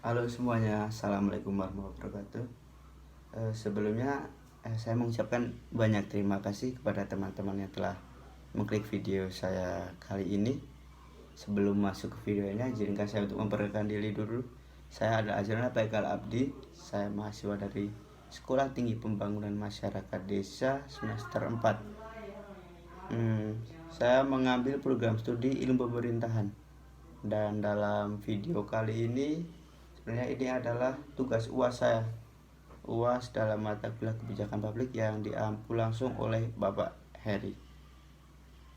Halo semuanya, Assalamualaikum warahmatullahi wabarakatuh. Sebelumnya saya mengucapkan banyak terima kasih kepada teman-teman yang telah mengklik video saya kali ini. Sebelum masuk ke videonya, izinkan saya untuk memperkenalkan diri dulu. Saya adalah Azrana Baikal Abdi. Saya mahasiswa dari Sekolah Tinggi Pembangunan Masyarakat Desa semester 4. Saya mengambil program studi ilmu pemerintahan. Dan dalam video kali ini, sebenarnya ini adalah tugas UAS saya. UAS dalam mata kuliah kebijakan publik yang diampu langsung oleh Bapak Heri.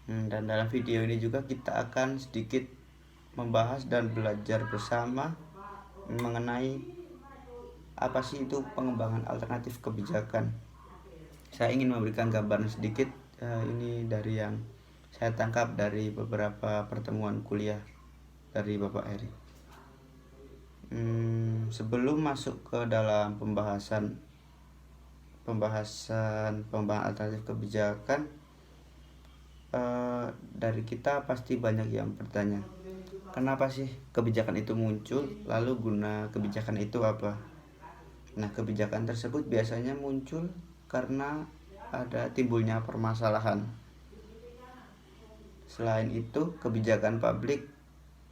Dan dalam video ini juga kita akan sedikit membahas dan belajar bersama mengenai apa sih itu pengembangan alternatif kebijakan. Saya ingin memberikan gambaran sedikit ini dari yang saya tangkap dari beberapa pertemuan kuliah dari Bapak Heri. Sebelum masuk ke dalam pembahasan pengembangan alternatif kebijakan, dari kita pasti banyak yang bertanya, kenapa sih kebijakan itu muncul, lalu guna kebijakan itu apa? Nah, kebijakan tersebut biasanya muncul karena ada timbulnya permasalahan. Selain itu, kebijakan publik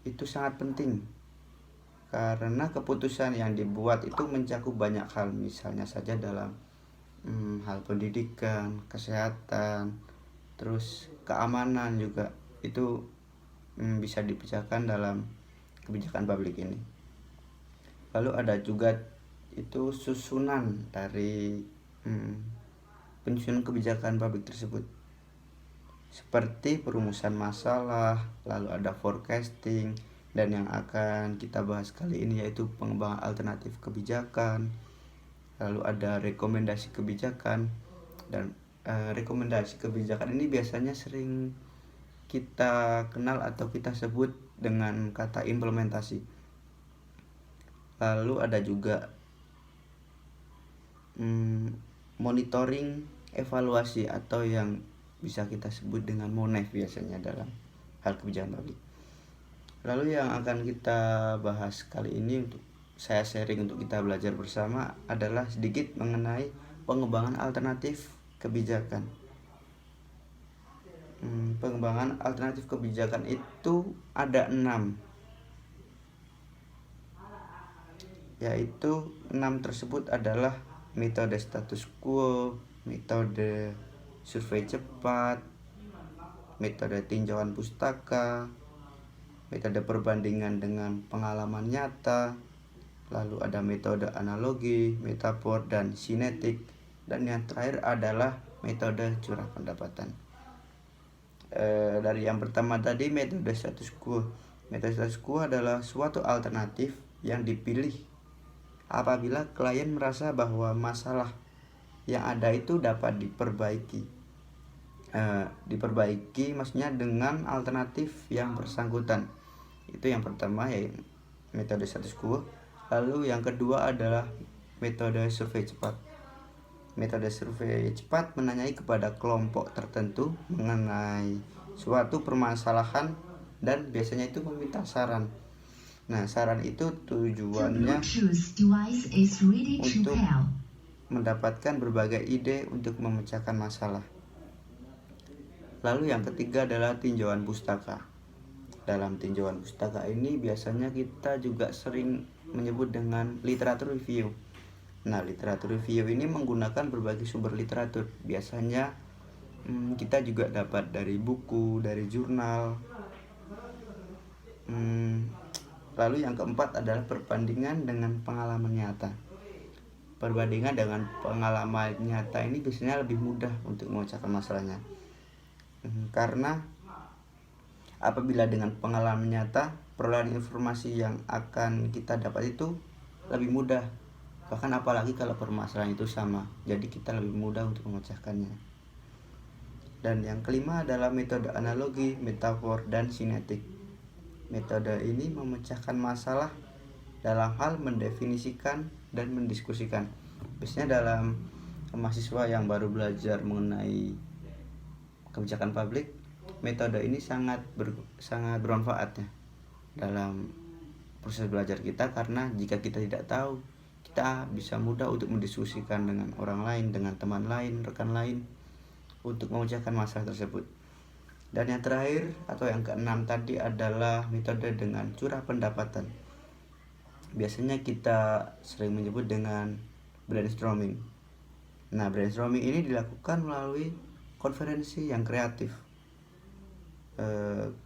itu sangat penting karena keputusan yang dibuat itu mencakup banyak hal, misalnya saja dalam hal pendidikan, kesehatan, terus keamanan juga itu bisa dibicarakan dalam kebijakan publik ini. Lalu ada juga itu susunan dari penyusunan kebijakan publik tersebut, seperti perumusan masalah, lalu ada forecasting, dan yang akan kita bahas kali ini yaitu pengembangan alternatif kebijakan. Lalu ada rekomendasi kebijakan, dan rekomendasi kebijakan ini biasanya sering kita kenal atau kita sebut dengan kata implementasi. Lalu ada juga monitoring, evaluasi, atau yang bisa kita sebut dengan MONEF biasanya dalam hal kebijakan publik. Lalu yang akan kita bahas kali ini untuk saya sharing untuk kita belajar bersama adalah sedikit mengenai pengembangan alternatif kebijakan. Pengembangan alternatif kebijakan itu ada 6, yaitu 6 tersebut adalah metode status quo, metode survei cepat, metode tinjauan pustaka, metode perbandingan dengan pengalaman nyata, lalu ada metode analogi, metafor, dan sinetik, dan yang terakhir adalah metode curah pendapatan. Dari yang pertama tadi, metode status quo. Metode status quo adalah suatu alternatif yang dipilih apabila klien merasa bahwa masalah yang ada itu dapat diperbaiki maksudnya dengan alternatif yang bersangkutan. Itu yang pertama, yaitu metode status quo. Lalu yang kedua adalah metode survei cepat. Metode survei cepat menanyai kepada kelompok tertentu mengenai suatu permasalahan dan biasanya itu meminta saran. Nah, saran itu tujuannya untuk mendapatkan berbagai ide untuk memecahkan masalah. Lalu yang ketiga adalah tinjauan pustaka. Dalam tinjauan pustaka ini biasanya kita juga sering menyebut dengan literatur review. Nah, literatur review ini menggunakan berbagai sumber literatur. Biasanya kita juga dapat dari buku, dari jurnal. Lalu yang keempat adalah perbandingan dengan pengalaman nyata. Perbandingan dengan pengalaman nyata ini biasanya lebih mudah untuk memecahkan masalahnya. Karena apabila dengan pengalaman nyata, perolehan informasi yang akan kita dapat itu lebih mudah. Bahkan apalagi kalau permasalahan itu sama, jadi kita lebih mudah untuk memecahkannya. Dan yang kelima adalah metode analogi, metafor, dan sinetik. Metode ini memecahkan masalah dalam hal mendefinisikan dan mendiskusikan. Biasanya dalam mahasiswa yang baru belajar mengenai kebijakan publik, metode ini sangat bermanfaat ya dalam proses belajar kita, karena jika kita tidak tahu, kita bisa mudah untuk mendiskusikan dengan orang lain, dengan teman lain, rekan lain, untuk memecahkan masalah tersebut. Dan yang terakhir atau yang keenam tadi adalah metode dengan curah pendapatan. Biasanya kita sering menyebut dengan brainstorming. Nah, brainstorming ini dilakukan melalui konferensi yang kreatif.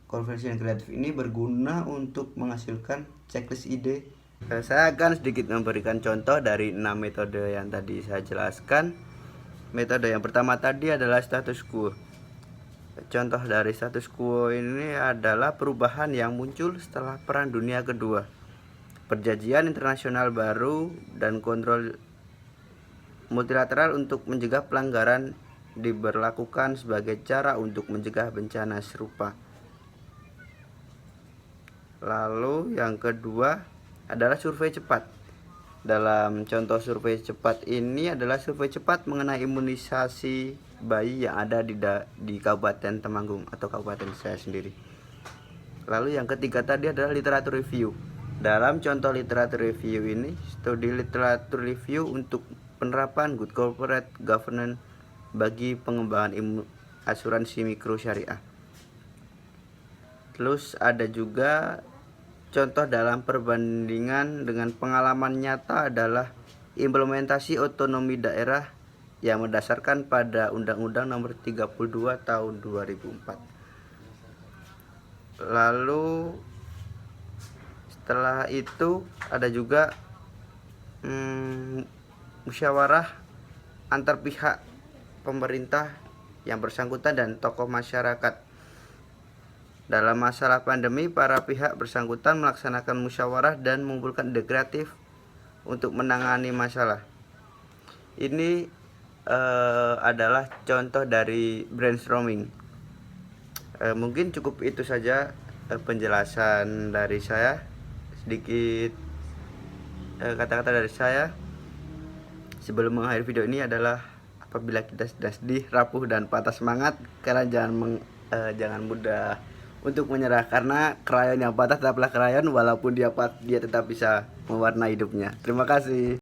Konferensi yang kreatif ini berguna untuk menghasilkan checklist ide. Saya akan sedikit memberikan contoh dari 6 metode yang tadi saya jelaskan. Metode yang pertama tadi adalah status quo. Contoh dari status quo ini adalah perubahan yang muncul setelah Perang Dunia Kedua, perjanjian internasional baru, dan kontrol multilateral untuk mencegah pelanggaran diberlakukan sebagai cara untuk mencegah bencana serupa. Lalu yang kedua adalah survei cepat. Dalam contoh survei cepat ini adalah survei cepat mengenai imunisasi bayi yang ada di Kabupaten Temanggung atau kabupaten saya sendiri. Lalu yang ketiga tadi adalah literatur review. Dalam contoh literatur review ini, studi literatur review untuk penerapan good corporate governance bagi pengembangan asuransi mikro syariah. Terus ada juga contoh dalam perbandingan dengan pengalaman nyata adalah implementasi otonomi daerah yang berdasarkan pada Undang-Undang Nomor 32 Tahun 2004. Lalu setelah itu ada juga musyawarah antar pihak pemerintah yang bersangkutan dan tokoh masyarakat. Dalam masalah pandemi, para pihak bersangkutan melaksanakan musyawarah dan mengumpulkan ide kreatif untuk menangani masalah. Ini adalah contoh dari brainstorming. Mungkin cukup itu saja penjelasan dari saya, sedikit kata-kata dari saya sebelum mengakhiri video ini adalah apabila kita sudah sedih, rapuh, dan patah semangat, kalian jangan mudah untuk menyerah, karena krayon yang patah tetaplah krayon, walaupun dia tetap bisa mewarnai hidupnya. Terima kasih.